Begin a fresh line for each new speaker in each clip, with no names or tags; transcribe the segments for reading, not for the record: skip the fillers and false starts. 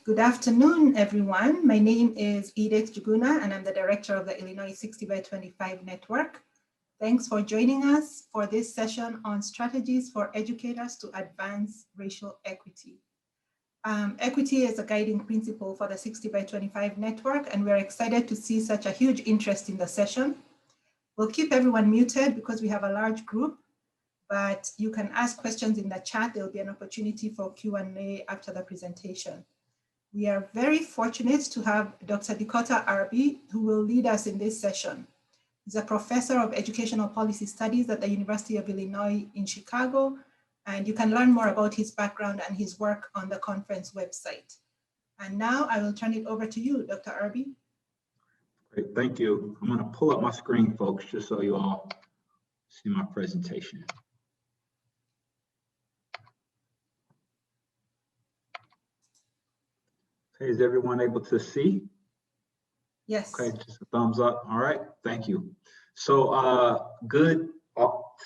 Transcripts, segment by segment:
Good afternoon, everyone. My name is Edith Juguna, and I'm the director of the Illinois 60 by 25 network. Thanks for joining us for this session on strategies for educators to advance racial equity. Equity is a guiding principle for the 60 by 25 network, and we're excited to see such a huge interest in the session. We'll keep everyone muted because we have a large group, but you can ask questions in the chat. There'll be an opportunity for Q&A after the presentation. We are very fortunate to have Dr. Decoteau Irby, who will lead us in this session. He's a professor of educational policy studies at the University of Illinois in Chicago, and you can learn more about his background and his work on the conference website. And now I will turn it over to you, Dr. Irby.
Great, thank you. I'm gonna pull up my screen, folks, just so you all see my presentation. Okay, is everyone able to see?
Yes.
Okay, just a thumbs up. All right, thank you. So good,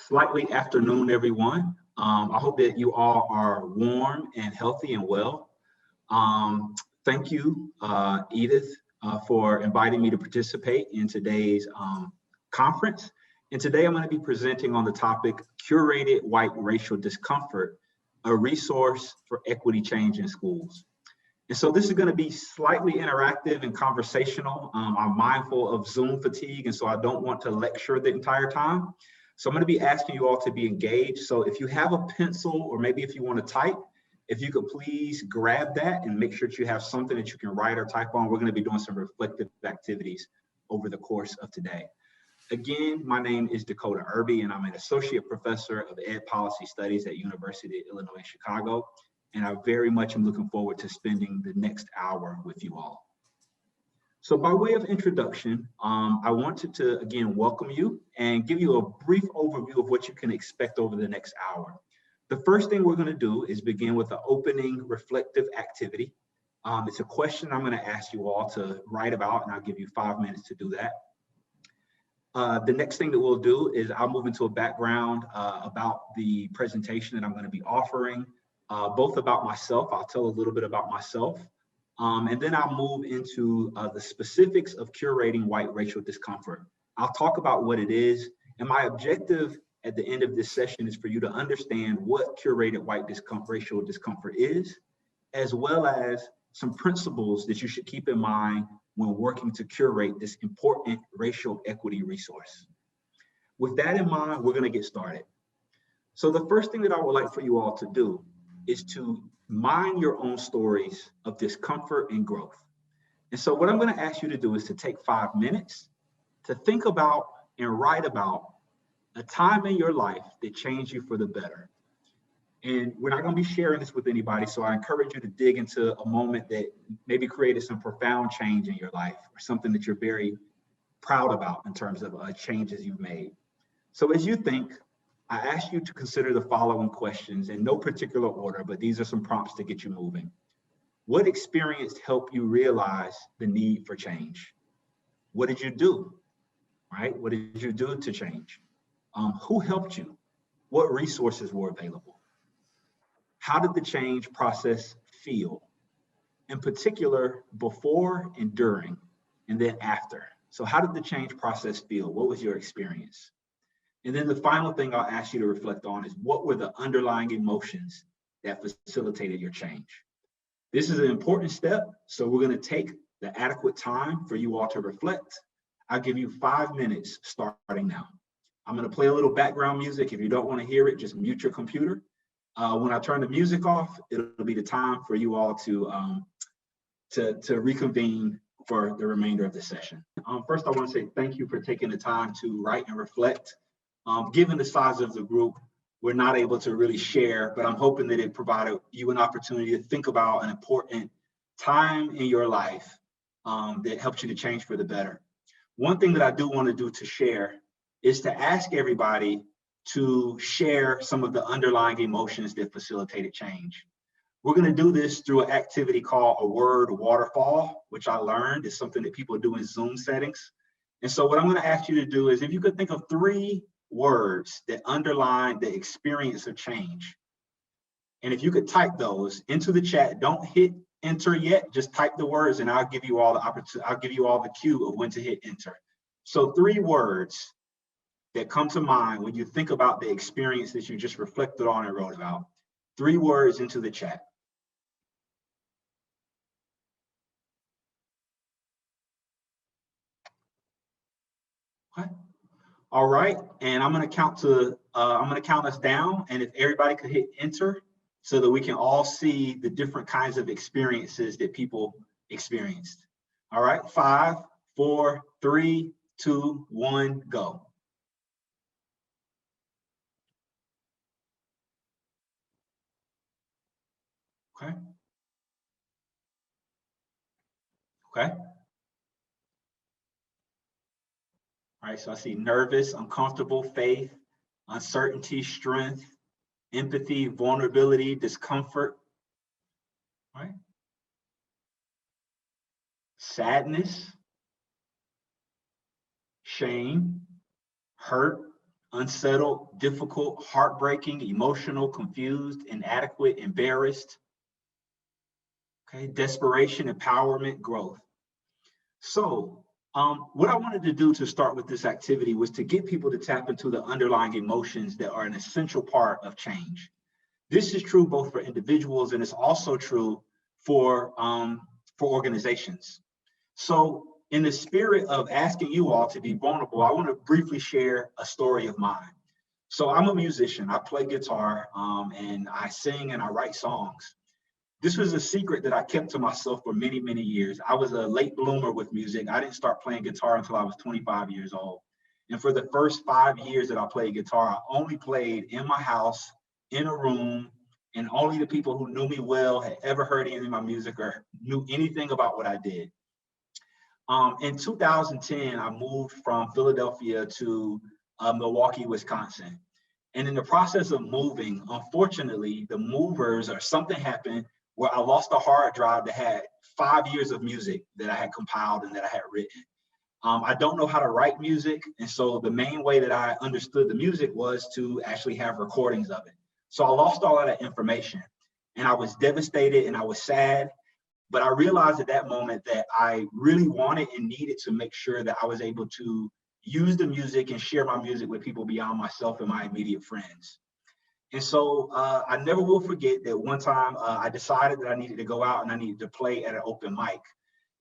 slightly afternoon, everyone. I hope that you all are warm and healthy and well. Thank you, Edith, for inviting me to participate in today's conference. And today I'm going to be presenting on the topic, Curated White Racial Discomfort, a resource for equity change in schools. And so this is going to be slightly interactive and conversational. I'm mindful of Zoom fatigue, and so I don't want to lecture the entire time. So I'm going to be asking you all to be engaged. So if you have a pencil, or maybe if you want to type, if you could please grab that and make sure that you have something that you can write or type on. We're going to be doing some reflective activities over the course of today. Again, my name is Decoteau Irby, and I'm an associate professor of Ed Policy Studies at University of Illinois Chicago. And I very much am looking forward to spending the next hour with you all. So by way of introduction, I wanted to, again, welcome you and give you a brief overview of what you can expect over the next hour. The first thing we're going to do is begin with an opening reflective activity. It's a question I'm going to ask you all to write about, and I'll give you 5 minutes to do that. The next thing that we'll do is I'll move into a background about the presentation that I'm going to be offering. Both about myself, I'll tell a little bit about myself, and then I'll move into the specifics of curating white racial discomfort. I'll talk about what it is, and my objective at the end of this session is for you to understand what curated white racial discomfort is, as well as some principles that you should keep in mind when working to curate this important racial equity resource. With that in mind, we're going to get started. So the first thing that I would like for you all to do is to mine your own stories of discomfort and growth. And so what I'm going to ask you to do is to take 5 minutes to think about and write about a time in your life that changed you for the better. And we're not going to be sharing this with anybody, so I encourage you to dig into a moment that maybe created some profound change in your life, or something that you're very proud about in terms of changes you've made. So as you think, I ask you to consider the following questions in no particular order, but these are some prompts to get you moving. What experience helped you realize the need for change? What did you do, right? What did you do to change? Who helped you? What resources were available? How did the change process feel? In particular, before and during, and then after. So how did the change process feel? What was your experience? And then the final thing I'll ask you to reflect on is, what were the underlying emotions that facilitated your change? This is an important step, so we're going to take the adequate time for you all to reflect. I'll give you 5 minutes starting now. I'm going to play a little background music. If you don't want to hear it, just mute your computer. When I turn the music off, it'll be the time for you all to reconvene for the remainder of the session. First, I want to say thank you for taking the time to write and reflect. Given the size of the group, we're not able to really share, but I'm hoping that it provided you an opportunity to think about an important time in your life that helps you to change for the better. One thing that I do want to do to share is to ask everybody to share some of the underlying emotions that facilitated change. We're going to do this through an activity called a word waterfall, which I learned is something that people do in Zoom settings. And so what I'm going to ask you to do is, if you could think of 3 words that underline the experience of change. And if you could type those into the chat, don't hit enter yet, just type the words and I'll give you all the opportunity, I'll give you all the cue of when to hit enter. So 3 words that come to mind when you think about the experience that you just reflected on and wrote about. 3 words into the chat. Okay. All right, and I'm gonna count us down, and if everybody could hit enter so that we can all see the different kinds of experiences that people experienced. All right, 5, 4, 3, 2, 1, go. Okay. Okay. All right, so I see nervous, uncomfortable, faith, uncertainty, strength, empathy, vulnerability, discomfort. All right. Sadness, shame, hurt, unsettled, difficult, heartbreaking, emotional, confused, inadequate, embarrassed. Okay, desperation, empowerment, growth. So what I wanted to do to start with this activity was to get people to tap into the underlying emotions that are an essential part of change. This is true both for individuals and it's also true for organizations. So in the spirit of asking you all to be vulnerable, I want to briefly share a story of mine. So I'm a musician, I play guitar, and I sing and I write songs. This was a secret that I kept to myself for many, many years. I was a late bloomer with music. I didn't start playing guitar until I was 25 years old. And for the first 5 years that I played guitar, I only played in my house, in a room, and only the people who knew me well had ever heard any of my music or knew anything about what I did. In 2010, I moved from Philadelphia to Milwaukee, Wisconsin. And in the process of moving, unfortunately, the movers or something happened where I lost a hard drive that had 5 years of music that I had compiled and that I had written. I don't know how to write music. And so the main way that I understood the music was to actually have recordings of it. So I lost all of that information and I was devastated and I was sad. But I realized at that moment that I really wanted and needed to make sure that I was able to use the music and share my music with people beyond myself and my immediate friends. And so I never will forget that one time I decided that I needed to go out and I needed to play at an open mic.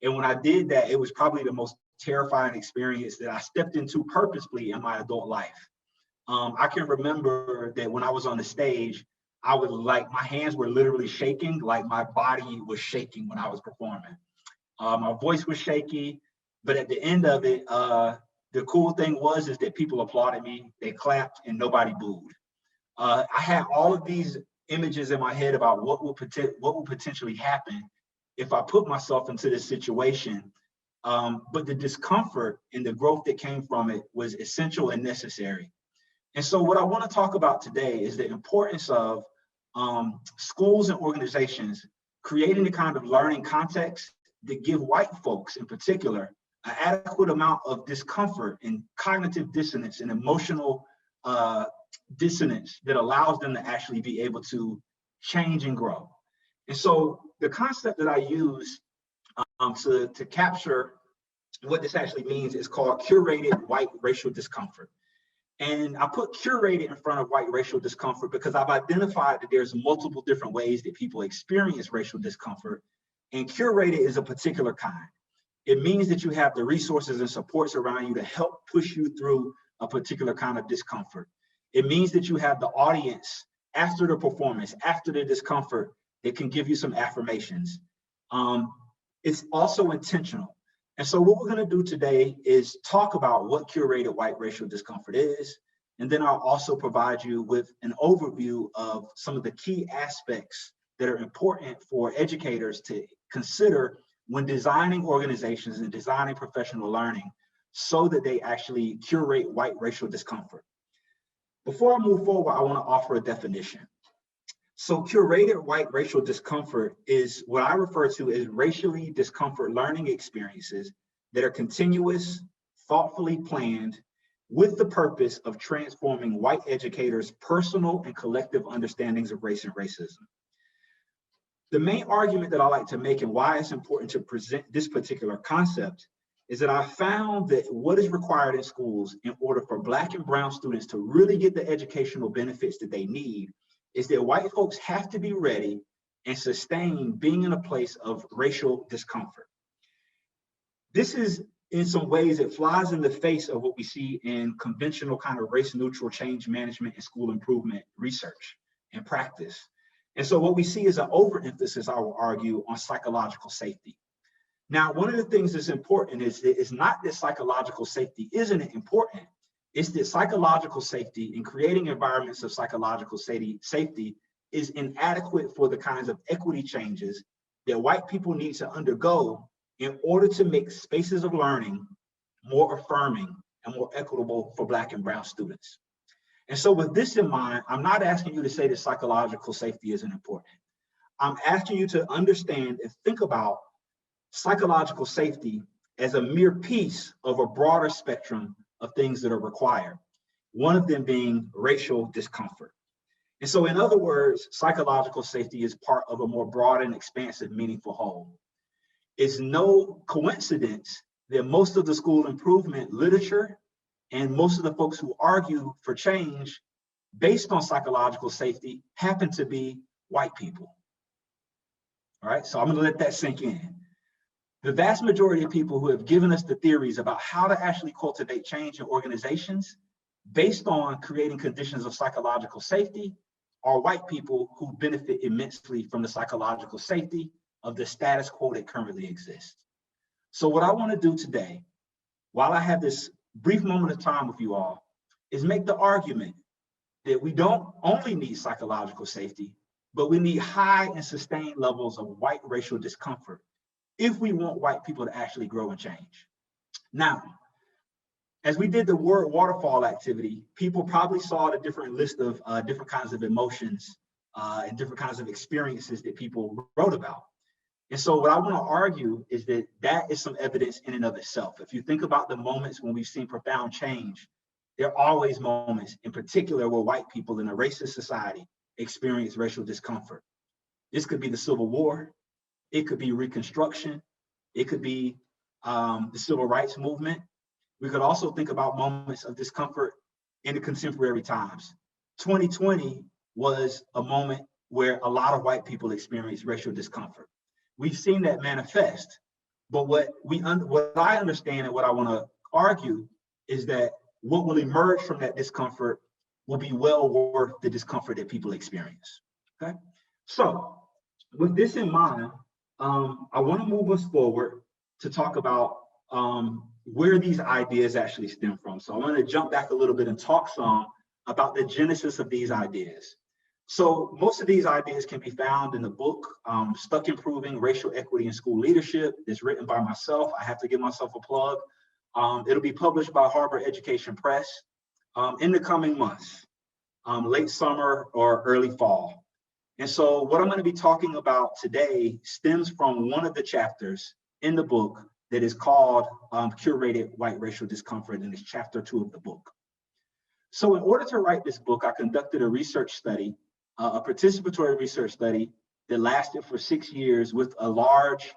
And when I did that, it was probably the most terrifying experience that I stepped into purposefully in my adult life. I can remember that when I was on the stage, I was like, my hands were literally shaking, like my body was shaking when I was performing. My voice was shaky, but at the end of it, the cool thing was is that people applauded me, they clapped, and nobody booed. I had all of these images in my head about what will potentially happen if I put myself into this situation. But the discomfort and the growth that came from it was essential and necessary. And so what I want to talk about today is the importance of schools and organizations creating the kind of learning context that give white folks in particular an adequate amount of discomfort and cognitive dissonance and emotional dissonance that allows them to actually be able to change and grow. And so the concept that I use to capture what this actually means is called curated white racial discomfort. And I put curated in front of white racial discomfort because I've identified that there's multiple different ways that people experience racial discomfort, and curated is a particular kind. It means that you have the resources and supports around you to help push you through a particular kind of discomfort. It means that you have the audience after the performance, after the discomfort, that can give you some affirmations. It's also intentional. And so what we're going to do today is talk about what curated white racial discomfort is, and then I'll also provide you with an overview of some of the key aspects that are important for educators to consider when designing organizations and designing professional learning so that they actually curate white racial discomfort. Before I move forward, I want to offer a definition. So curated white racial discomfort is what I refer to as racially discomfort learning experiences that are continuous, thoughtfully planned, with the purpose of transforming white educators' personal and collective understandings of race and racism. The main argument that I like to make and why it's important to present this particular concept is that I found that what is required in schools in order for Black and brown students to really get the educational benefits that they need is that white folks have to be ready and sustain being in a place of racial discomfort. This is, in some ways, it flies in the face of what we see in conventional kind of race neutral change management and school improvement research and practice. And so what we see is an overemphasis, I will argue, on psychological safety. Now, one of the things that's important is that it's not that psychological safety isn't important. It's that psychological safety and creating environments of psychological safety is inadequate for the kinds of equity changes that white people need to undergo in order to make spaces of learning more affirming and more equitable for Black and brown students. And so with this in mind, I'm not asking you to say that psychological safety isn't important. I'm asking you to understand and think about psychological safety as a mere piece of a broader spectrum of things that are required, one of them being racial discomfort. And so in other words, psychological safety is part of a more broad and expansive, meaningful whole. It's no coincidence that most of the school improvement literature and most of the folks who argue for change based on psychological safety happen to be white people. All right, so I'm gonna let that sink in. The vast majority of people who have given us the theories about how to actually cultivate change in organizations based on creating conditions of psychological safety are white people who benefit immensely from the psychological safety of the status quo that currently exists. So what I want to do today, while I have this brief moment of time with you all, is make the argument that we don't only need psychological safety, but we need high and sustained levels of white racial discomfort if we want white people to actually grow and change. Now, as we did the word waterfall activity, people probably saw the different list of different kinds of emotions and different kinds of experiences that people wrote about. And so what I want to argue is that that is some evidence in and of itself. If you think about the moments when we've seen profound change, there are always moments in particular where white people in a racist society experience racial discomfort. This could be the Civil War. It could be Reconstruction. It could be the Civil Rights Movement. We could also think about moments of discomfort in the contemporary times. 2020 was a moment where a lot of white people experienced racial discomfort. We've seen that manifest, but what I understand and what I want to argue is that what will emerge from that discomfort will be well worth the discomfort that people experience. Okay, so with this in mind, I want to move us forward to talk about where these ideas actually stem from. So I want to jump back a little bit and talk some about the genesis of these ideas. So most of these ideas can be found in the book, Stuck Improving Racial Equity in School Leadership. It's written by myself. I have to give myself a plug. It'll be published by Harvard Education Press in the coming months, late summer or early fall. And so what I'm going to be talking about today stems from one of the chapters in the book that is called Curated White Racial Discomfort, and it's chapter 2 of the book. So in order to write this book, I conducted a research study, a participatory research study that lasted for 6 years with a large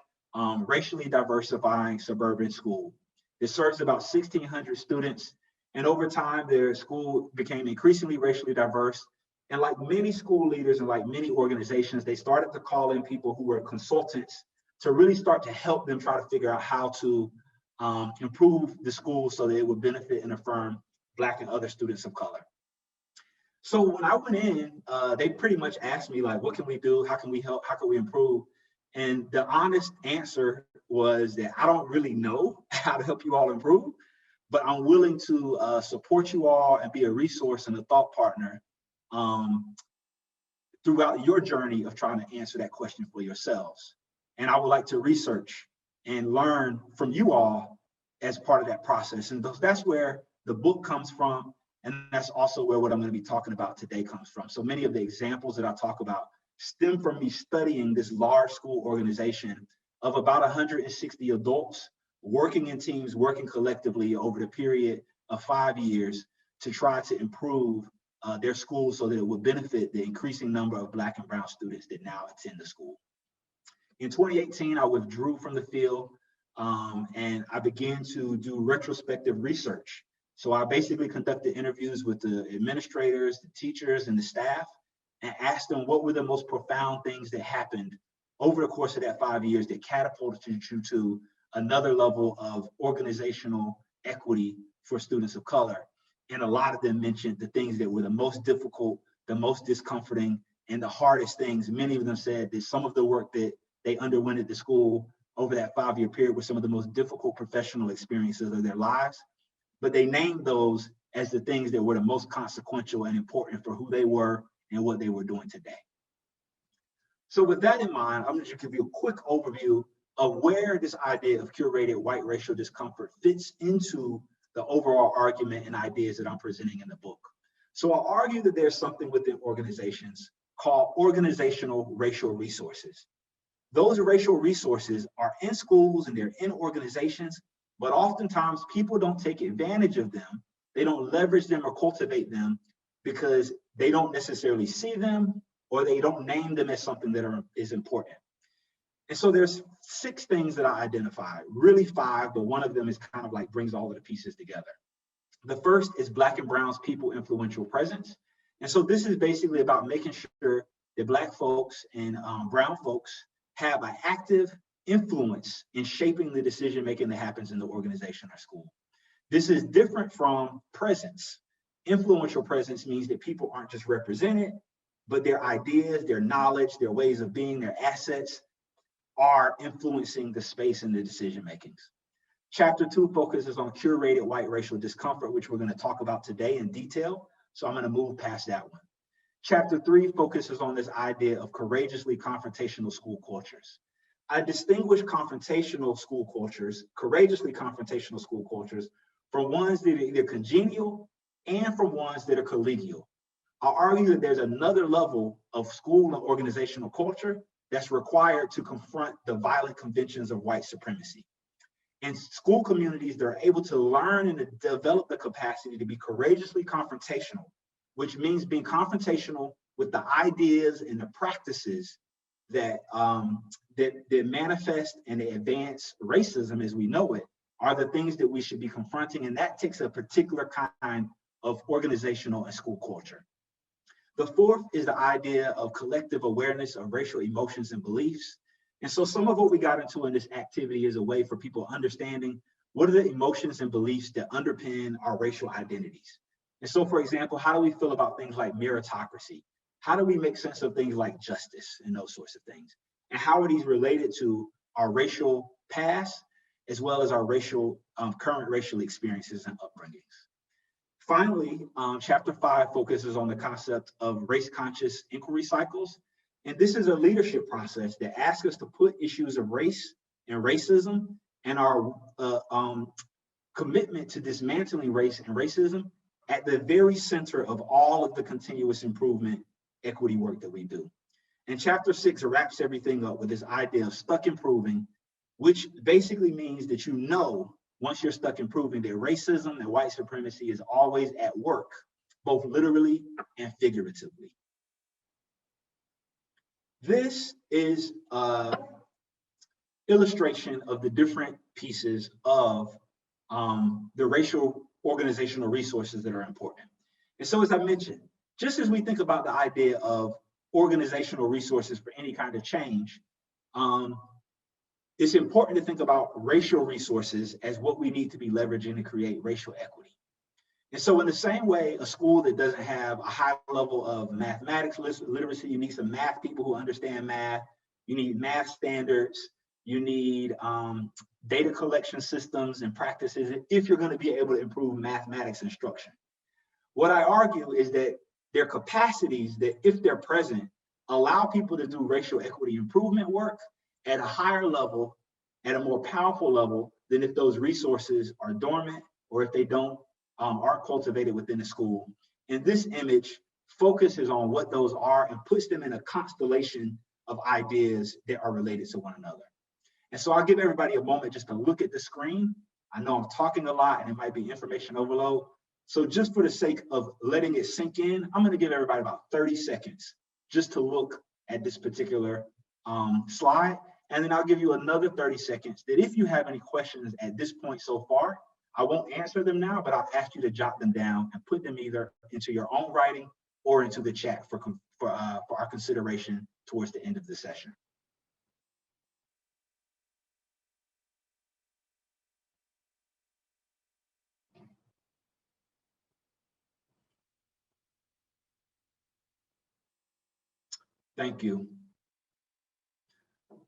racially diversifying suburban school. It serves about 1,600 students, and over time their school became increasingly racially diverse. And like many school leaders and like many organizations, they started to call in people who were consultants to really start to help them try to figure out how to improve the school so that it would benefit and affirm Black and other students of color. So when I went in, they pretty much asked me, like, what can we do? How can we help? How can we improve? And the honest answer was that I don't really know how to help you all improve, but I'm willing to support you all and be a resource and a thought partner throughout your journey of trying to answer that question for yourselves. And I would like to research and learn from you all as part of that process. And that's where the book comes from. And that's also where what I'm going to be talking about today comes from. So many of the examples that I talk about stem from me studying this large school organization of about 160 adults working in teams, working collectively over the period of 5 years to try to improve their school so that it would benefit the increasing number of Black and brown students that now attend the school. In 2018, I withdrew from the field and I began to do retrospective research. So I basically conducted interviews with the administrators, the teachers, and the staff, and asked them what were the most profound things that happened over the course of that 5 years that catapulted you to another level of organizational equity for students of color. And a lot of them mentioned the things that were the most difficult, the most discomforting, and the hardest things. Many of them said that some of the work that they underwent at the school over that 5-year period were some of the most difficult professional experiences of their lives. But they named those as the things that were the most consequential and important for who they were and what they were doing today. So with that in mind, I'm going to give you a quick overview of where this idea of curated white racial discomfort fits into the overall argument and ideas that I'm presenting in the book. So I'll argue that there's something within organizations called organizational racial resources. Those racial resources are in schools and they're in organizations, but oftentimes people don't take advantage of them. They don't leverage them or cultivate them because they don't necessarily see them or they don't name them as something that is important. And so there's 6 things that I identified, really 5, but one of them is kind of like brings all of the pieces together. The first is Black and Brown's people influential presence. And so this is basically about making sure that Black folks and Brown folks have an active influence in shaping the decision-making that happens in the organization or school. This is different from presence. Influential presence means that people aren't just represented, but their ideas, their knowledge, their ways of being, their assets are influencing the space and the decision-makings. Chapter 2 focuses on curated white racial discomfort, which we're going to talk about today in detail. So I'm going to move past that one. Chapter 3 focuses on this idea of courageously confrontational school cultures. I distinguish confrontational school cultures, courageously confrontational school cultures, from ones that are either congenial and from ones that are collegial. I'll argue that there's another level of school and organizational culture that's required to confront the violent conventions of white supremacy. And school communities that are able to learn and to develop the capacity to be courageously confrontational, which means being confrontational with the ideas and the practices that that manifest and advance racism as we know it, are the things that we should be confronting. And that takes a particular kind of organizational and school culture. The fourth is the idea of collective awareness of racial emotions and beliefs. And so some of what we got into in this activity is a way for people understanding what are the emotions and beliefs that underpin our racial identities. And so, for example, how do we feel about things like meritocracy? How do we make sense of things like justice and those sorts of things? And how are these related to our racial past, as well as our racial, current racial experiences and upbringings? Finally, chapter 5 focuses on the concept of race-conscious inquiry cycles. And this is a leadership process that asks us to put issues of race and racism and our commitment to dismantling race and racism at the very center of all of the continuous improvement equity work that we do. And chapter 6 wraps everything up with this idea of stuck improving, which basically means that you know, once you're stuck improving, that racism and white supremacy is always at work, both literally and figuratively. This is an illustration of the different pieces of the racial organizational resources that are important. And so, as I mentioned, just as we think about the idea of organizational resources for any kind of change, it's important to think about racial resources as what we need to be leveraging to create racial equity. And so in the same way, a school that doesn't have a high level of mathematics literacy, you need some math people who understand math, you need math standards, you need data collection systems and practices if you're going to be able to improve mathematics instruction. What I argue is that there are capacities that, if they're present, allow people to do racial equity improvement work at a higher level, at a more powerful level than if those resources are dormant or if they aren't cultivated within the school. And this image focuses on what those are and puts them in a constellation of ideas that are related to one another. And so I'll give everybody a moment just to look at the screen. I know I'm talking a lot and it might be information overload. So just for the sake of letting it sink in, I'm going to give everybody about 30 seconds just to look at this particular slide. And then I'll give you another 30 seconds that if you have any questions at this point so far, I won't answer them now, but I'll ask you to jot them down and put them either into your own writing or into the chat for our consideration towards the end of the session. Thank you.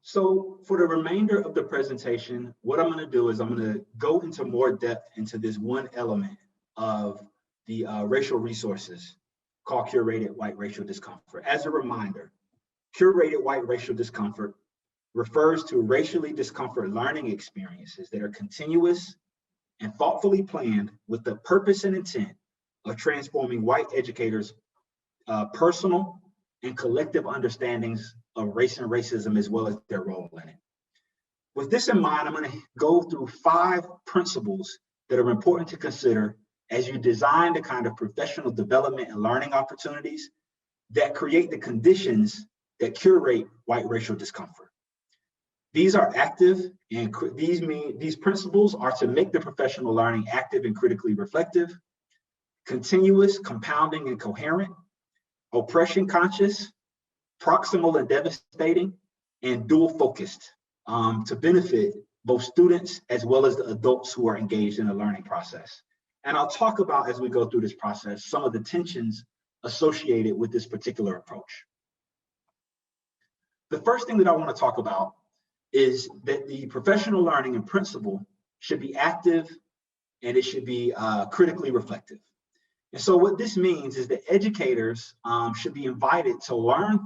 So for the remainder of the presentation, what I'm going to do is I'm going to go into more depth into this one element of the racial resources called curated white racial discomfort. As a reminder, curated white racial discomfort refers to racially discomfort learning experiences that are continuous and thoughtfully planned with the purpose and intent of transforming white educators' personal and collective understandings of race and racism, as well as their role in it. With this in mind, I'm going to go through 5 principles that are important to consider as you design the kind of professional development and learning opportunities that create the conditions that curate white racial discomfort. These are active, and these principles are to make the professional learning active and critically reflective, continuous, compounding, and coherent, oppression conscious, proximal and devastating, and dual focused to benefit both students as well as the adults who are engaged in the learning process. And I'll talk about, as we go through this process, some of the tensions associated with this particular approach. The first thing that I want to talk about is that the professional learning in principle should be active and it should be critically reflective. And so what this means is that educators should be invited to learn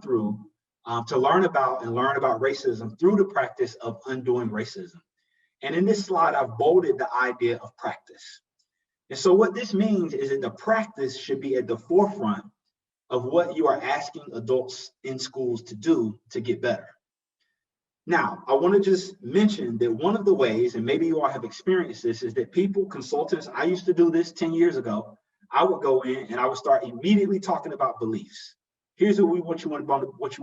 about racism through the practice of undoing racism. And in this slide, I've bolded the idea of practice. And so what this means is that the practice should be at the forefront of what you are asking adults in schools to do to get better. Now, I want to just mention that one of the ways, and maybe you all have experienced this, is that consultants, I used to do this 10 years ago. I would go in and I would start immediately talking about beliefs. Here's what you want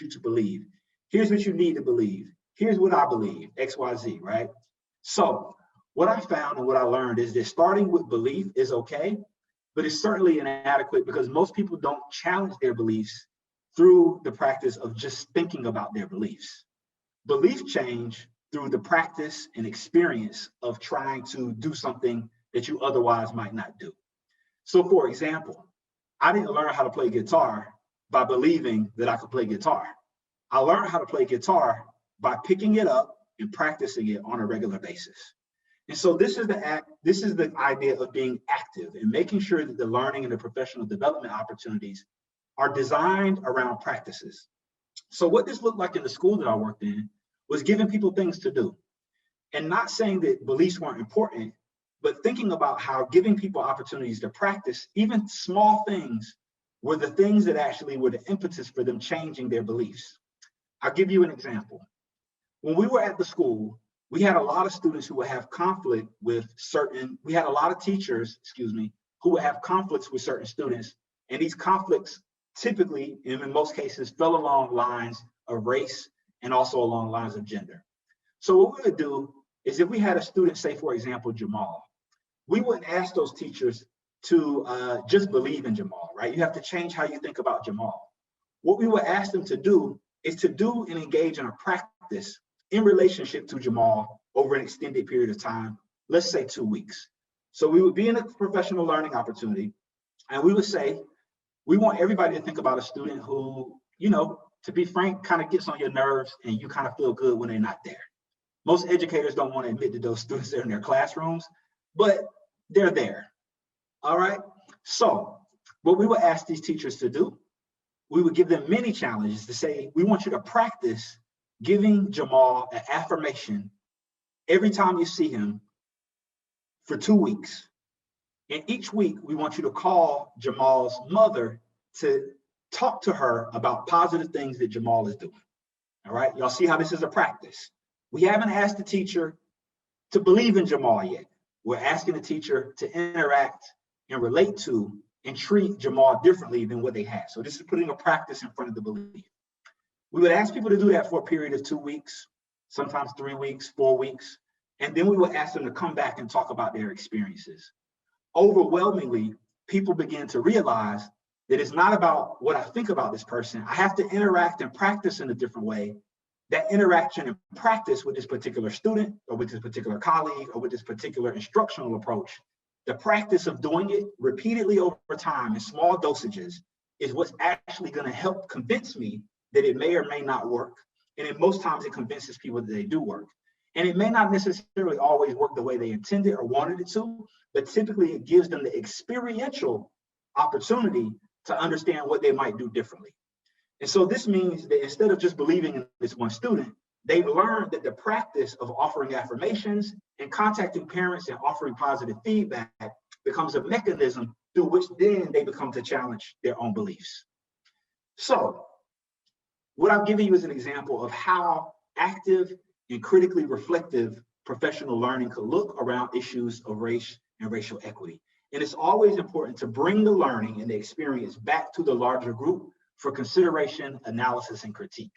you to believe. Here's what you need to believe. Here's what I believe, X, Y, Z, right? So what I found and what I learned is that starting with belief is okay, but it's certainly inadequate because most people don't challenge their beliefs through the practice of just thinking about their beliefs. Belief change through the practice and experience of trying to do something that you otherwise might not do. So for example, I didn't learn how to play guitar by believing that I could play guitar. I learned how to play guitar by picking it up and practicing it on a regular basis. And so this is the idea of being active and making sure that the learning and the professional development opportunities are designed around practices. So what this looked like in the school that I worked in was giving people things to do. And not saying that beliefs weren't important, but thinking about how giving people opportunities to practice even small things were the things that actually were the impetus for them changing their beliefs. I'll give you an example. When we were at the school, we had a lot of students who would have conflict with we had a lot of teachers, who would have conflicts with certain students. And these conflicts typically, and in most cases, fell along lines of race and also along lines of gender. So what we would do is if we had a student, say, for example, Jamal, we wouldn't ask those teachers to just believe in Jamal, right? You have to change how you think about Jamal. What we would ask them to do is to do and engage in a practice in relationship to Jamal over an extended period of time, let's say 2 weeks. So we would be in a professional learning opportunity and we would say, we want everybody to think about a student who, to be frank, kind of gets on your nerves and you kind of feel good when they're not there. Most educators don't want to admit that those students are in their classrooms, but they're there. All right. So what we would ask these teachers to do, we would give them many challenges to say, we want you to practice giving Jamal an affirmation every time you see him for 2 weeks. And each week, we want you to call Jamal's mother to talk to her about positive things that Jamal is doing. All right. Y'all see how this is a practice. We haven't asked the teacher to believe in Jamal yet. We're asking the teacher to interact and relate to and treat Jamal differently than what they have. So this is putting a practice in front of the belief. We would ask people to do that for a period of 2 weeks, sometimes 3 weeks, 4 weeks, and then we would ask them to come back and talk about their experiences. Overwhelmingly, people begin to realize that it's not about what I think about this person. I have to interact and practice in a different way. That interaction and practice with this particular student or with this particular colleague or with this particular instructional approach, the practice of doing it repeatedly over time in small dosages is what's actually going to help convince me that it may or may not work. And in most times it convinces people that they do work. And it may not necessarily always work the way they intended or wanted it to, but typically it gives them the experiential opportunity to understand what they might do differently. And so this means that instead of just believing in this one student, they've learned that the practice of offering affirmations and contacting parents and offering positive feedback becomes a mechanism through which then they become to challenge their own beliefs. So what I'm giving you is an example of how active and critically reflective professional learning could look around issues of race and racial equity. And it's always important to bring the learning and the experience back to the larger group for consideration, analysis, and critique.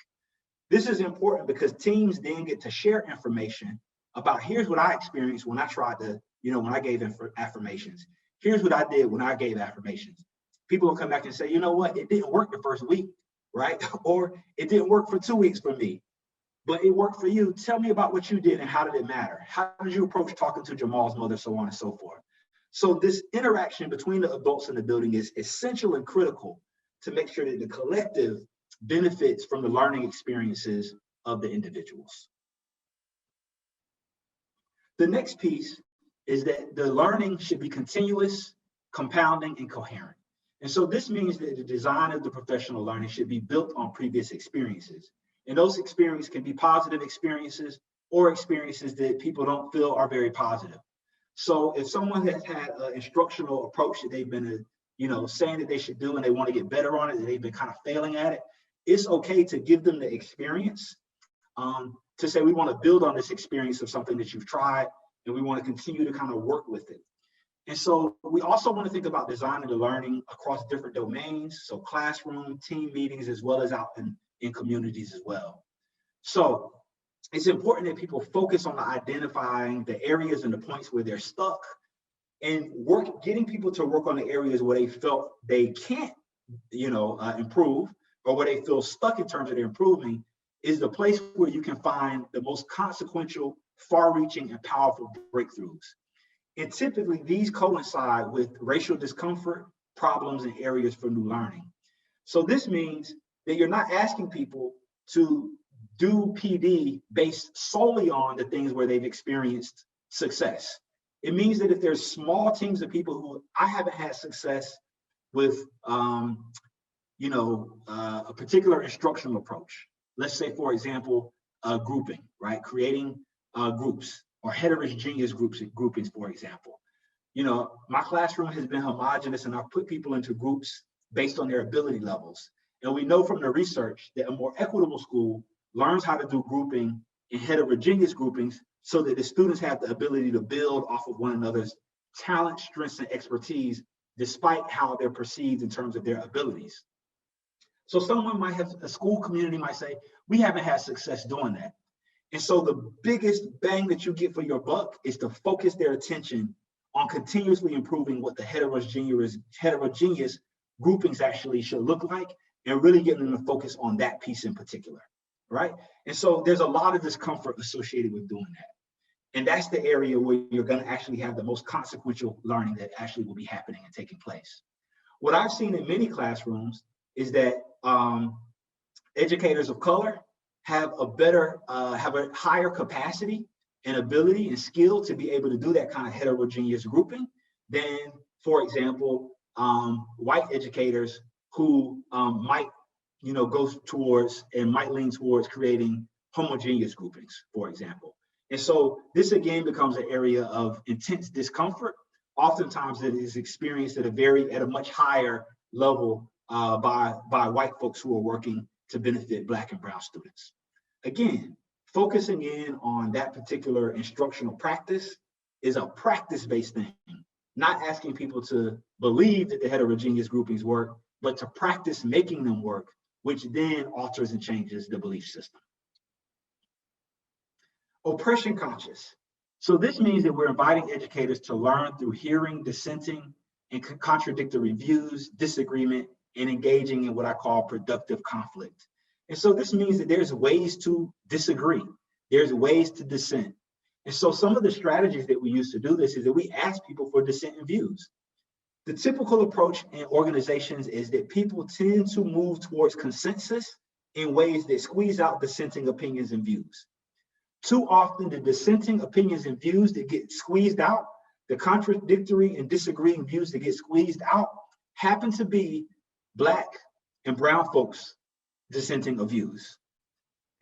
This is important because teams then get to share information about here's what I experienced when I tried to, when I gave affirmations. Here's what I did when I gave affirmations. People will come back and say, you know what, it didn't work the first week, right? Or it didn't work for 2 weeks for me, but it worked for you. Tell me about what you did and how did it matter? How did you approach talking to Jamal's mother, so on and so forth? So this interaction between the adults in the building is essential and critical to make sure that the collective benefits from the learning experiences of the individuals. The next piece is that the learning should be continuous, compounding, and coherent. And so this means that the design of the professional learning should be built on previous experiences. And those experiences can be positive experiences or experiences that people don't feel are very positive. So if someone has had an instructional approach that they've been, saying that they should do and they want to get better on it, and they've been kind of failing at it, it's okay to give them the experience, to say we want to build on this experience of something that you've tried, and we want to continue to kind of work with it. And so we also want to think about designing the learning across different domains, so classroom, team meetings, as well as out in communities as well. So it's important that people focus on identifying the areas and the points where they're stuck and getting people to work on the areas where they felt they can't, improve, or where they feel stuck in terms of their improving, is the place where you can find the most consequential, far-reaching, and powerful breakthroughs. And typically these coincide with racial discomfort, problems, and areas for new learning. So this means that you're not asking people to do PD based solely on the things where they've experienced success. It means that if there's small teams of people who I haven't had success with, a particular instructional approach. Let's say, for example, grouping, right? Creating groups or heterogeneous groupings, for example. My classroom has been homogeneous, and I've put people into groups based on their ability levels. And we know from the research that a more equitable school learns how to do grouping in heterogeneous groupings so that the students have the ability to build off of one another's talent, strengths, and expertise, despite how they're perceived in terms of their abilities. So someone might have, a school community might say, we haven't had success doing that. And so the biggest bang that you get for your buck is to focus their attention on continuously improving what the heterogeneous groupings actually should look like, and really getting them to focus on that piece in particular, right? And so there's a lot of discomfort associated with doing that. And that's the area where you're going to actually have the most consequential learning that actually will be happening and taking place. What I've seen in many classrooms is that educators of color have a higher capacity and ability and skill to be able to do that kind of heterogeneous grouping than, for example, white educators who might, go towards and might lean towards creating homogeneous groupings, for example. And so this again becomes an area of intense discomfort. Oftentimes it is experienced at a much higher level by white folks who are working to benefit Black and Brown students. Again, focusing in on that particular instructional practice is a practice-based thing, not asking people to believe that the heterogeneous groupings work, but to practice making them work which then alters and changes the belief system. Oppression conscious. So this means that we're inviting educators to learn through hearing, dissenting, and contradictory views, disagreement, and engaging in what I call productive conflict. And so this means that there's ways to disagree. There's ways to dissent. And so some of the strategies that we use to do this is that we ask people for dissenting views. The typical approach in organizations is that people tend to move towards consensus in ways that squeeze out dissenting opinions and views. Too often, the dissenting opinions and views that get squeezed out, the contradictory and disagreeing views that get squeezed out, happen to be Black and brown folks dissenting of views,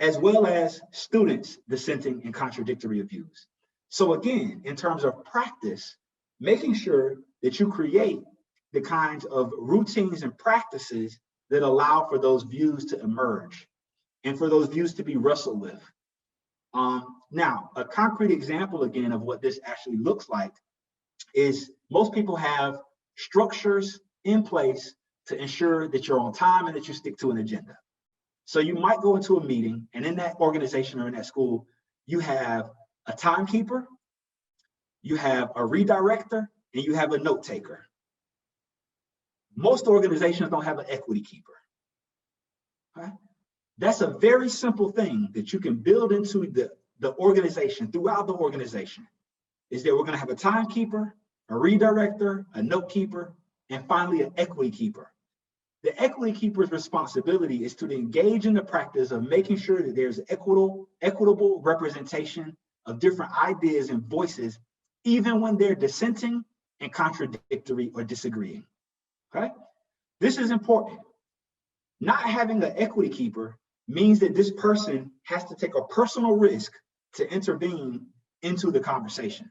as well as students dissenting and contradictory of views. So again, in terms of practice, making sure that you create the kinds of routines and practices that allow for those views to emerge and for those views to be wrestled with. Now, a concrete example again of what this actually looks like is most people have structures in place to ensure that you're on time and that you stick to an agenda. So you might go into a meeting, and in that organization or in that school, you have a timekeeper, you have a redirector, and you have a note taker. Most organizations don't have an equity keeper. Okay? That's a very simple thing that you can build into the organization, throughout the organization, is that we're going to have a timekeeper, a redirector, a note keeper, and finally an equity keeper. The equity keeper's responsibility is to engage in the practice of making sure that there's equitable representation of different ideas and voices, even when they're dissenting and contradictory or disagreeing. Okay? This is important. Not having an equity keeper means that this person has to take a personal risk to intervene into the conversation.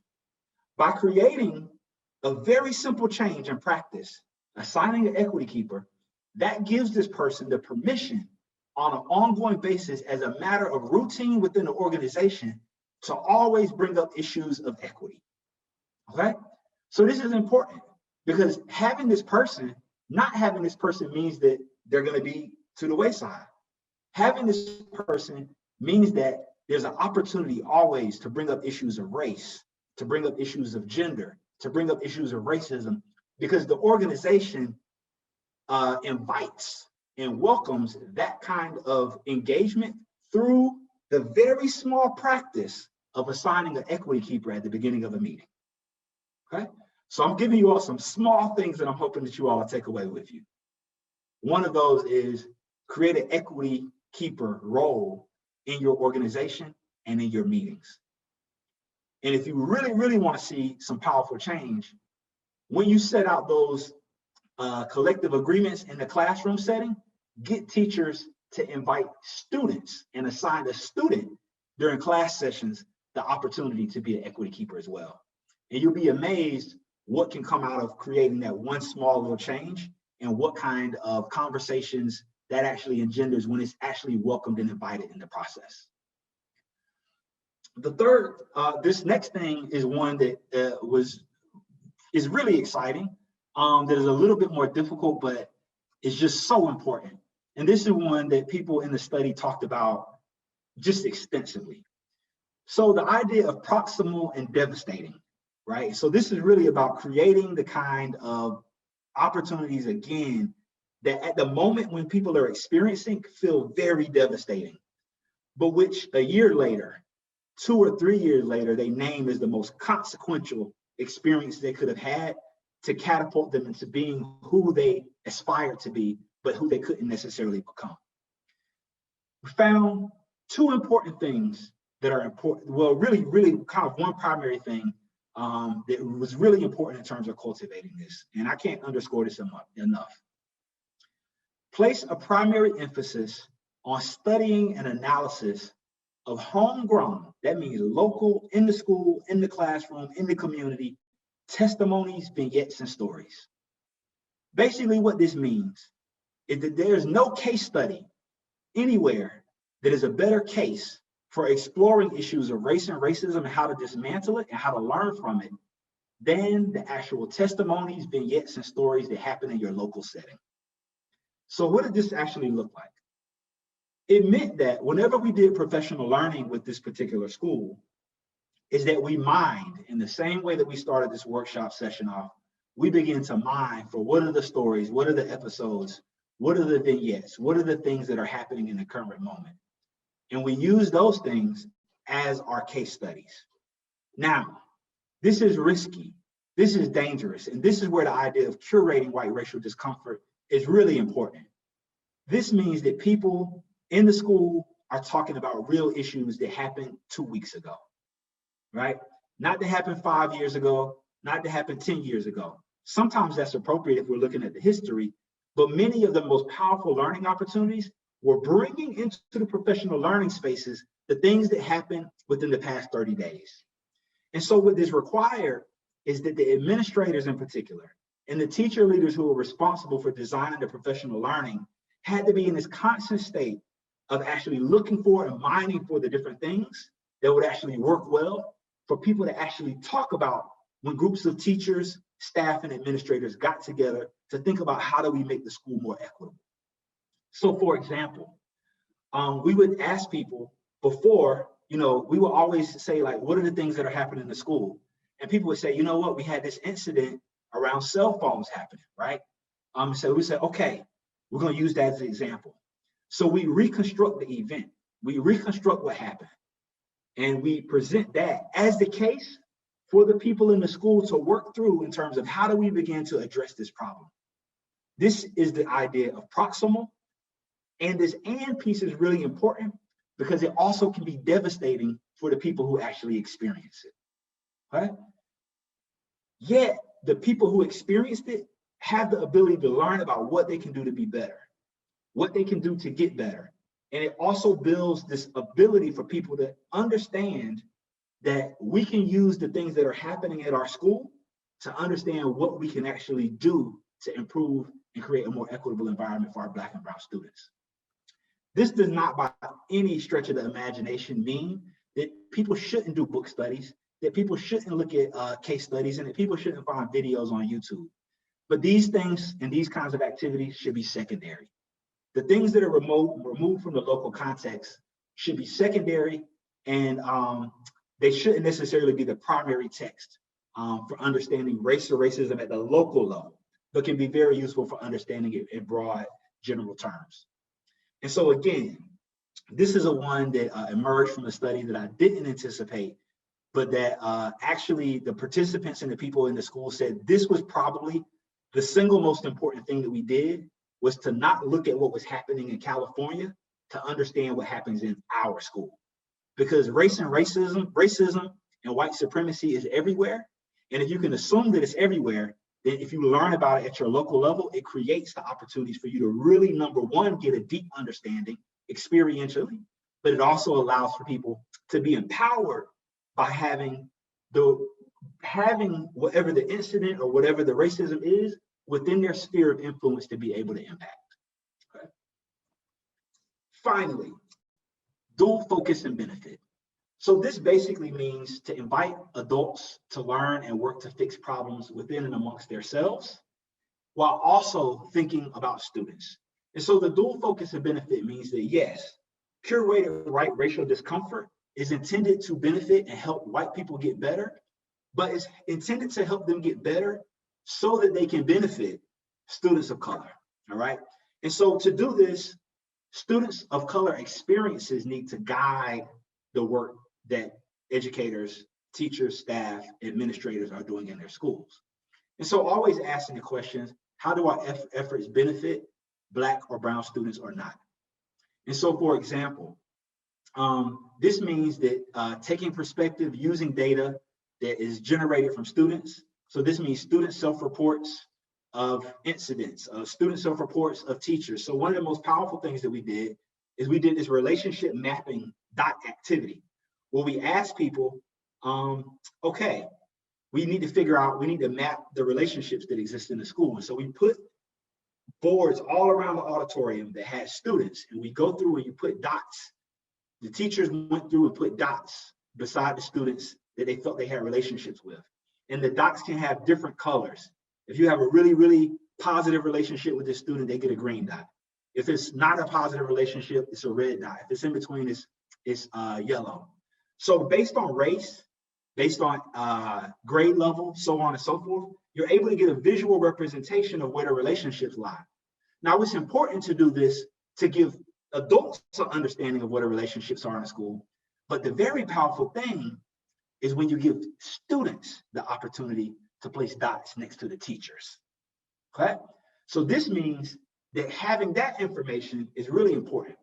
By creating a very simple change in practice, assigning an equity keeper, that gives this person the permission on an ongoing basis as a matter of routine within the organization to always bring up issues of equity. Okay? So this is important because having this person, not having this person means that they're going to be to the wayside. Having this person means that there's an opportunity always to bring up issues of race, to bring up issues of gender, to bring up issues of racism, because the organization invites and welcomes that kind of engagement through the very small practice of assigning an equity keeper at the beginning of a meeting. Okay? So I'm giving you all some small things that I'm hoping that you all will take away with you. One of those is create an equity keeper role in your organization and in your meetings. And if you really, really want to see some powerful change, when you set out those collective agreements in the classroom setting, get teachers to invite students and assign a student during class sessions the opportunity to be an equity keeper as well. And you'll be amazed what can come out of creating that one small little change and what kind of conversations that actually engenders when it's actually welcomed and invited in the process. The third, this next thing is one that is really exciting, that is a little bit more difficult, but it's just so important. And this is one that people in the study talked about just extensively. So the idea of proximal and devastating, right? So this is really about creating the kind of opportunities, again, that at the moment when people are experiencing feel very devastating, but which a year later, 2 or 3 years later, they name as the most consequential experience they could have had to catapult them into being who they aspired to be, but who they couldn't necessarily become. We found 2 important things that are important. Well, really kind of one primary thing that was really important in terms of cultivating this. And I can't underscore this enough. Place a primary emphasis on studying and analysis of homegrown, that means local, in the school, in the classroom, in the community, testimonies, vignettes, and stories. Basically what this means is that there's no case study anywhere that is a better case for exploring issues of race and racism and how to dismantle it and how to learn from it than the actual testimonies, vignettes, and stories that happen in your local setting. So what did this actually look like? it meant that whenever we did professional learning with this particular school, is that we mined in the same way that we started this workshop session off. We begin to mine for what are the stories, what are the episodes, what are the vignettes, what are the things that are happening in the current moment. And we use those things as our case studies. Now, this is risky, this is dangerous, and this is where the idea of curating white racial discomfort is really important. This means that people in the school are talking about real issues that happened 2 weeks ago, right? Not that happened 5 years ago, not that happened 10 years ago. Sometimes that's appropriate if we're looking at the history, but many of the most powerful learning opportunities were bringing into the professional learning spaces the things that happened within the past 30 days. And so what this required is that the administrators in particular and the teacher leaders who were responsible for designing the professional learning had to be in this constant state of actually looking for and mining for the different things that would actually work well for people to actually talk about when groups of teachers, staff, and administrators got together to think about how do we make the school more equitable. So for example, we would ask people before, we would always say, like, what are the things that are happening in the school? And people would say, you know what, we had this incident around cell phones happening, right? So we said, okay, we're going to use that as an example. So we reconstruct the event, we reconstruct what happened, and we present that as the case for the people in the school to work through in terms of how do we begin to address this problem. This is the idea of proximal, and this "and" piece is really important because it also can be devastating for the people who actually experience it, right? Yet the people who experienced it have the ability to learn about what they can do to be better, what they can do to get better. And it also builds this ability for people to understand that we can use the things that are happening at our school to understand what we can actually do to improve and create a more equitable environment for our Black and Brown students. This does not by any stretch of the imagination mean that people shouldn't do book studies, that people shouldn't look at case studies, and that people shouldn't find videos on YouTube. But these things and these kinds of activities should be secondary. The things that are removed from the local context should be secondary, and they shouldn't necessarily be the primary text for understanding race or racism at the local level, but can be very useful for understanding it in broad general terms. And so again, this is a one that emerged from a study that I didn't anticipate, but that actually the participants and the people in the school said this was probably the single most important thing that we did, was to not look at what was happening in California, to understand what happens in our school. Because racism and white supremacy is everywhere. And if you can assume that it's everywhere, then if you learn about it at your local level, it creates the opportunities for you to really, number one, get a deep understanding experientially, but it also allows for people to be empowered by having whatever the incident or whatever the racism is within their sphere of influence to be able to impact. Okay. Finally, dual focus and benefit. So this basically means to invite adults to learn and work to fix problems within and amongst themselves, while also thinking about students. And so the dual focus and benefit means that yes, curated white racial discomfort is intended to benefit and help white people get better, but it's intended to help them get better so that they can benefit students of color, all right? And so to do this, students of color experiences need to guide the work that educators, teachers, staff, administrators are doing in their schools. And so always asking the questions, how do our efforts benefit Black or Brown students or not? And so for example, this means that taking perspective, using data that is generated from students. So this means student self-reports of incidents, student self-reports of teachers. So one of the most powerful things that we did is we did this relationship mapping dot activity, where we asked people, okay, we need to map the relationships that exist in the school. And so we put boards all around the auditorium that had students, and we go through and you put dots. The teachers went through and put dots beside the students that they felt they had relationships with. And the dots can have different colors. If you have a really, really positive relationship with this student, they get a green dot. If it's not a positive relationship, it's a red dot. If it's in between, it's yellow. So based on race, based on grade level, so on and so forth, you're able to get a visual representation of where the relationships lie. Now, it's important to do this to give adults an understanding of what the relationships are in a school. But the very powerful thing is when you give students the opportunity to place dots next to the teachers. Okay? So this means that having that information is really important.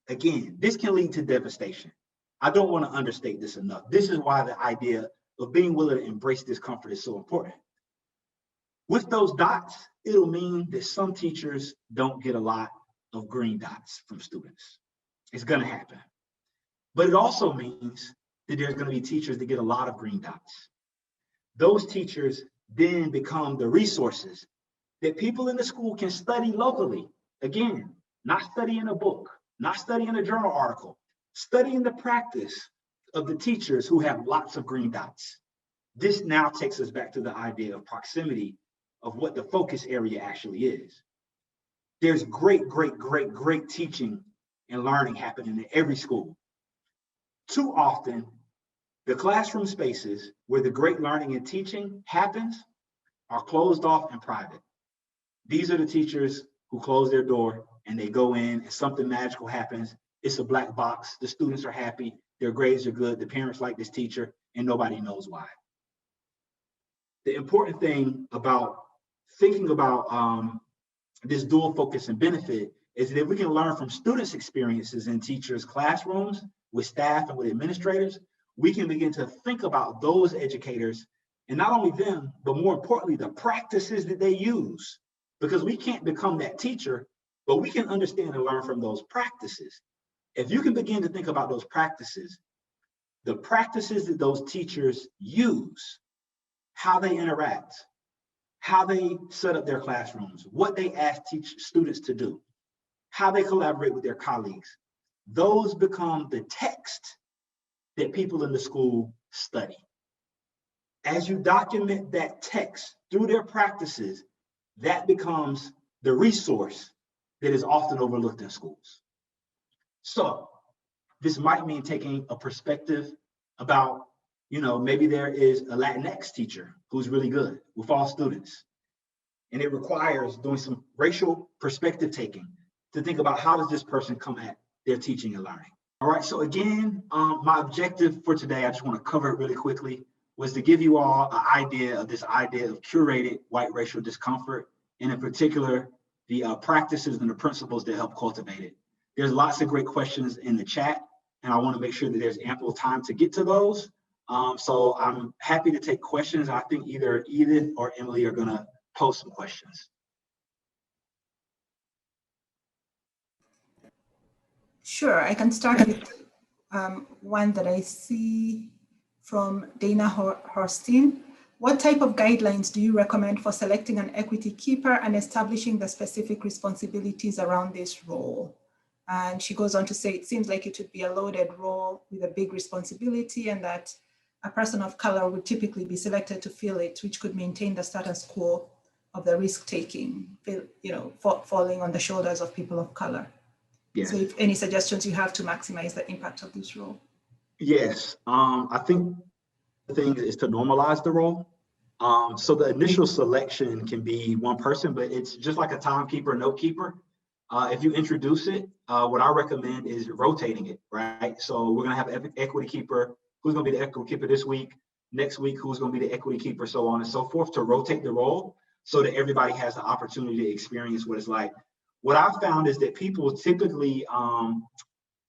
Again, this can lead to devastation. I don't want to understate this enough. This is why the idea of being willing to embrace discomfort is so important. With those dots, it'll mean that some teachers don't get a lot of green dots from students. It's going to happen. But it also means that there's going to be teachers that get a lot of green dots. Those teachers then become the resources that people in the school can study locally. Again, not studying a book, not studying a journal article, studying the practice of the teachers who have lots of green dots. This now takes us back to the idea of proximity of what the focus area actually is. There's great teaching and learning happening in every school. Too often, the classroom spaces where the great learning and teaching happens are closed off and private. These are the teachers who close their door and they go in and something magical happens. It's a black box. The students are happy. Their grades are good. The parents like this teacher and nobody knows why. The important thing about thinking about this dual focus and benefit is that we can learn from students' experiences in teachers' classrooms, with staff and with administrators. We can begin to think about those educators and not only them, but more importantly, the practices that they use. Because we can't become that teacher, but we can understand and learn from those practices. If you can begin to think about those practices, the practices that those teachers use, how they interact, how they set up their classrooms, what they ask students to do, how they collaborate with their colleagues, those become the text that people in the school study. As you document that text through their practices, that becomes the resource that is often overlooked in schools. So this might mean taking a perspective about, maybe there is a Latinx teacher who's really good with all students. And it requires doing some racial perspective taking to think about how does this person come at their teaching and learning. All right, so again, my objective for today, I just want to cover it really quickly, was to give you all an idea of this idea of curated white racial discomfort, and in particular, the practices and the principles that help cultivate it. There's lots of great questions in the chat, and I want to make sure that there's ample time to get to those. So I'm happy to take questions. I think either Edith or Emily are going to post some questions.
Sure, I can start with one that I see from Dana Horstein. What type of guidelines do you recommend for selecting an equity keeper and establishing the specific responsibilities around this role? And she goes on to say, it seems like it would be a loaded role with a big responsibility, and that a person of color would typically be selected to fill it, which could maintain the status quo of the risk-taking, falling on the shoulders of people of color. Yes. So if any suggestions you have to maximize the impact of this role?
Yes, I think the thing is to normalize the role. So the initial selection can be one person, but it's just like a timekeeper, note keeper. If you introduce it, what I recommend is rotating it, right? So we're gonna have an equity keeper. Who's gonna be the equity keeper this week? Next week, who's gonna be the equity keeper, so on and so forth, to rotate the role so that everybody has the opportunity to experience what it's like. What I've found is that people typically,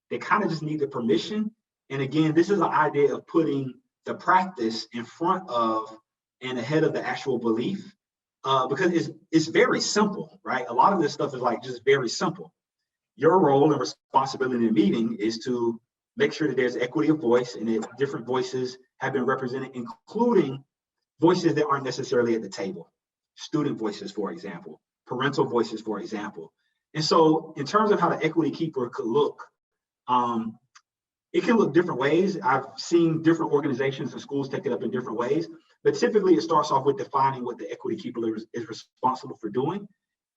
they kind of just need the permission. And again, this is an idea of putting the practice in front of and ahead of the actual belief, because it's very simple, right? A lot of this stuff is like just very simple. Your role and responsibility in a meeting is to make sure that there's equity of voice and that different voices have been represented, including voices that aren't necessarily at the table. Student voices, for example, parental voices, for example. And so in terms of how the equity keeper could look, it can look different ways. I've seen different organizations and schools take it up in different ways, but typically it starts off with defining what the equity keeper is responsible for doing.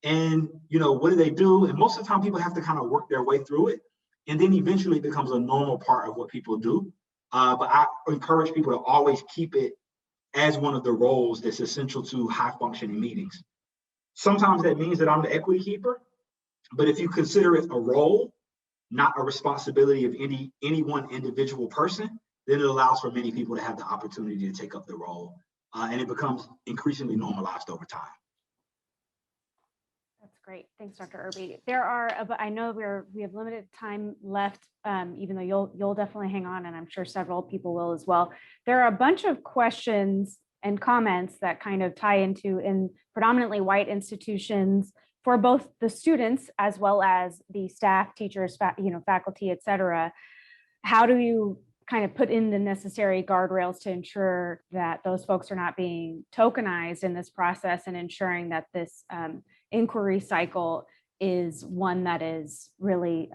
And, you know, what do they do? And most of the time people have to kind of work their way through it. And then eventually it becomes a normal part of what people do. But I encourage people to always keep it as one of the roles that's essential to high functioning meetings. Sometimes that means that I'm the equity keeper, but if you consider it a role, not a responsibility of any one individual person, then it allows for many people to have the opportunity to take up the role. And it becomes increasingly normalized over time.
That's great. Thanks, Dr. Irby. There are, I know we have limited time left, even though you'll definitely hang on, and I'm sure several people will as well. There are a bunch of questions and comments that kind of tie into in predominantly white institutions for both the students as well as the staff, teachers, faculty, et cetera. How do you kind of put in the necessary guardrails to ensure that those folks are not being tokenized in this process, and ensuring that this inquiry cycle is one that is really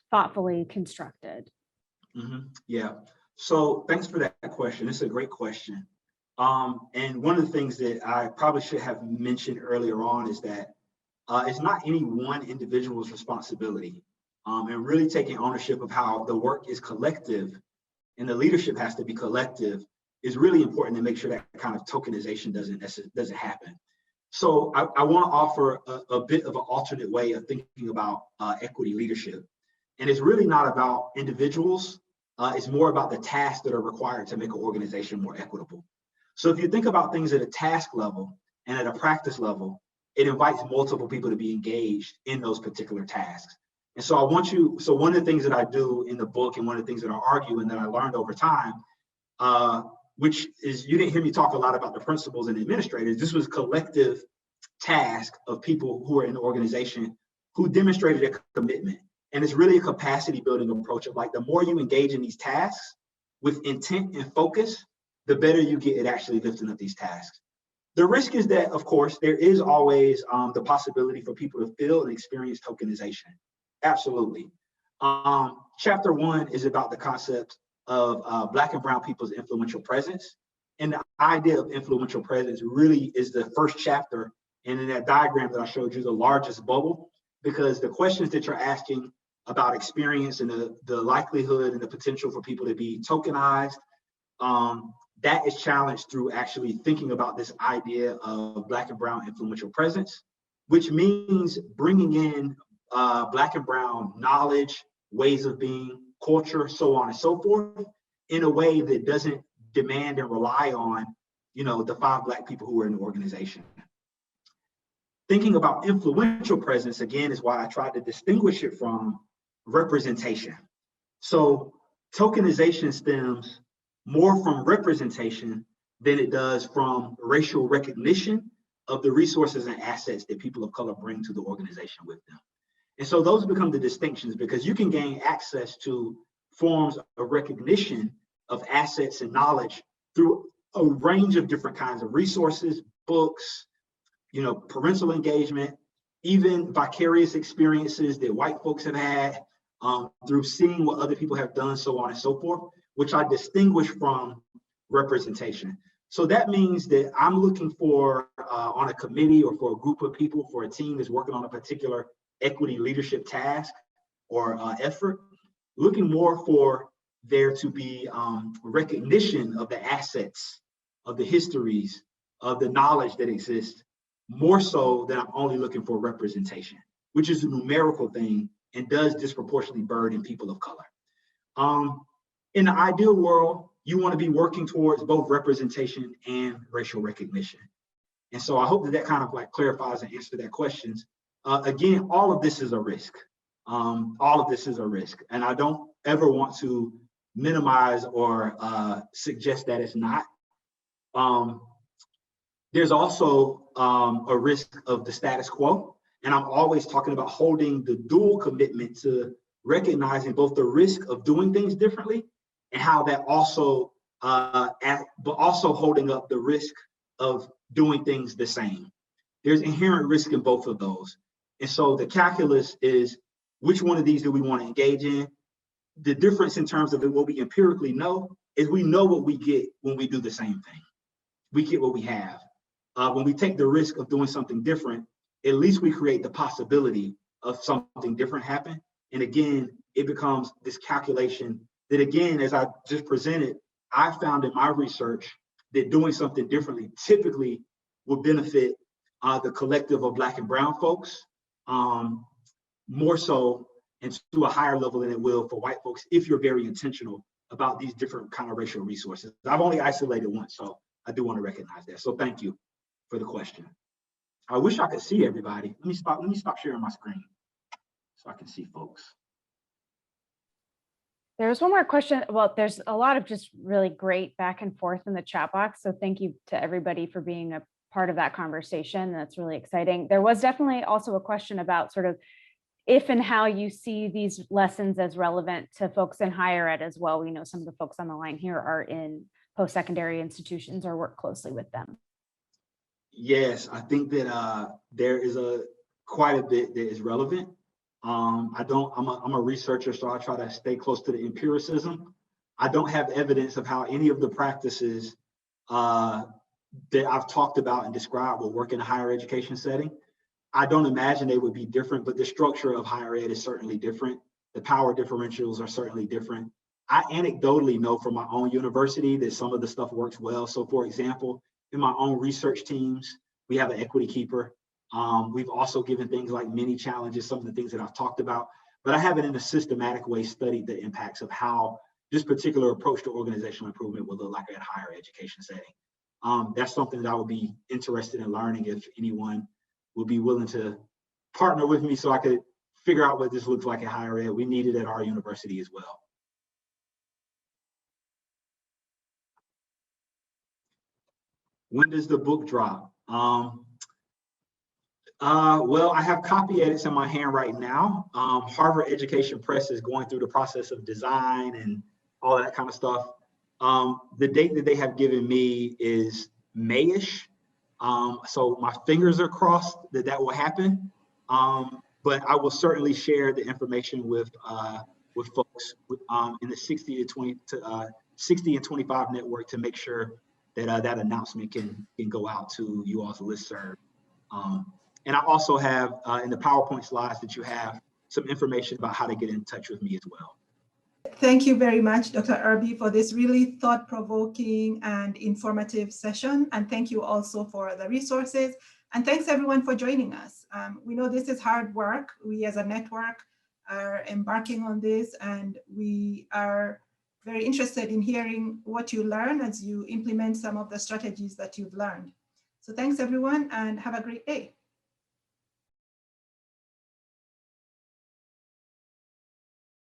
thoughtfully constructed?
Yeah, so thanks for that question. It's a great question. And one of the things that I probably should have mentioned earlier on is that it's not any one individual's responsibility, and really taking ownership of how the work is collective and the leadership has to be collective is really important to make sure that kind of tokenization doesn't happen. So I want to offer a bit of an alternate way of thinking about equity leadership. And it's really not about individuals. It's more about the tasks that are required to make an organization more equitable. So if you think about things at a task level and at a practice level, it invites multiple people to be engaged in those particular tasks. And so so one of the things that I do in the book, and one of the things that I argue and that I learned over time, which is, you didn't hear me talk a lot about the principals and administrators. This was collective task of people who are in the organization who demonstrated a commitment. And it's really a capacity building approach of, like, the more you engage in these tasks with intent and focus, the better you get at actually lifting up these tasks. The risk is that, of course, there is always the possibility for people to feel and experience tokenization. Absolutely. Chapter 1 is about the concept of Black and brown people's influential presence. And the idea of influential presence really is the first chapter. And in that diagram that I showed you, the largest bubble, because the questions that you're asking about experience and the likelihood and the potential for people to be tokenized, that is challenged through actually thinking about this idea of Black and brown influential presence, which means bringing in Black and brown knowledge, ways of being, culture, so on and so forth, in a way that doesn't demand and rely on, the 5 Black people who are in the organization. Thinking about influential presence, again, is why I tried to distinguish it from representation. So tokenization stems more from representation than it does from racial recognition of the resources and assets that people of color bring to the organization with them. And so those become the distinctions, because you can gain access to forms of recognition of assets and knowledge through a range of different kinds of resources, books, parental engagement, even vicarious experiences that white folks have had through seeing what other people have done, so on and so forth, which I distinguish from representation. So that means that I'm looking for, on a committee or for a group of people, for a team that's working on a particular equity leadership task or effort, looking more for there to be recognition of the assets, of the histories, of the knowledge that exists, more so than I'm only looking for representation, which is a numerical thing and does disproportionately burden people of color. In the ideal world, you want to be working towards both representation and racial recognition. And so I hope that kind of clarifies and answers that questions. Again, all of this is a risk. All of this is a risk. And I don't ever want to minimize or suggest that it's not. There's also a risk of the status quo. And I'm always talking about holding the dual commitment to recognizing both the risk of doing things differently and how that also, but also holding up the risk of doing things the same. There's inherent risk in both of those. And so the calculus is, which one of these do we want to engage in? The difference in terms of what we empirically know is we know what we get when we do the same thing. We get what we have. When we take the risk of doing something different, at least we create the possibility of something different happen. And again, it becomes this calculation that, again, as I just presented, I found in my research that doing something differently typically will benefit the collective of Black and brown folks more so and to a higher level than it will for white folks if you're very intentional about these different kind of racial resources. I've only isolated one, so I do want to recognize that. So thank you for the question. I wish I could see everybody. Let me stop sharing my screen so I can see folks.
There's one more question. Well, there's a lot of just really great back and forth in the chat box. So thank you to everybody for being a part of that conversation. That's really exciting. There was definitely also a question about sort of if and how you see these lessons as relevant to folks in higher ed as well. We know some of the folks on the line here are in post-secondary institutions or work closely with them.
Yes, I think that there is quite a bit that is relevant. I'm a researcher, so I try to stay close to the empiricism. I don't have evidence of how any of the practices that I've talked about and described will work in a higher education setting. I don't imagine they would be different, but the structure of higher ed is certainly different. The power differentials are certainly different. I anecdotally know from my own university that some of the stuff works well. So for example, in my own research teams, we have an equity keeper. We've also given things like mini challenges, some of the things that I've talked about, but I haven't in a systematic way studied the impacts of how this particular approach to organizational improvement will look like at a higher education setting. That's something that I would be interested in learning if anyone would be willing to partner with me so I could figure out what this looks like at higher ed. We need it at our university as well. When does the book drop? Well, I have copy edits in my hand right now. Harvard Education Press is going through the process of design and all that kind of stuff. The date that they have given me is May-ish. So my fingers are crossed that will happen. But I will certainly share the information with folks in the 60 and 25 network to make sure that that announcement can go out to you all's listserv. And I also have in the PowerPoint slides that you have some information about how to get in touch with me as well.
Thank you very much, Dr. Irby, for this really thought-provoking and informative session. And thank you also for the resources. And thanks everyone for joining us. We know this is hard work. We as a network are embarking on this, and we are very interested in hearing what you learn as you implement some of the strategies that you've learned. So thanks everyone, and have a great day.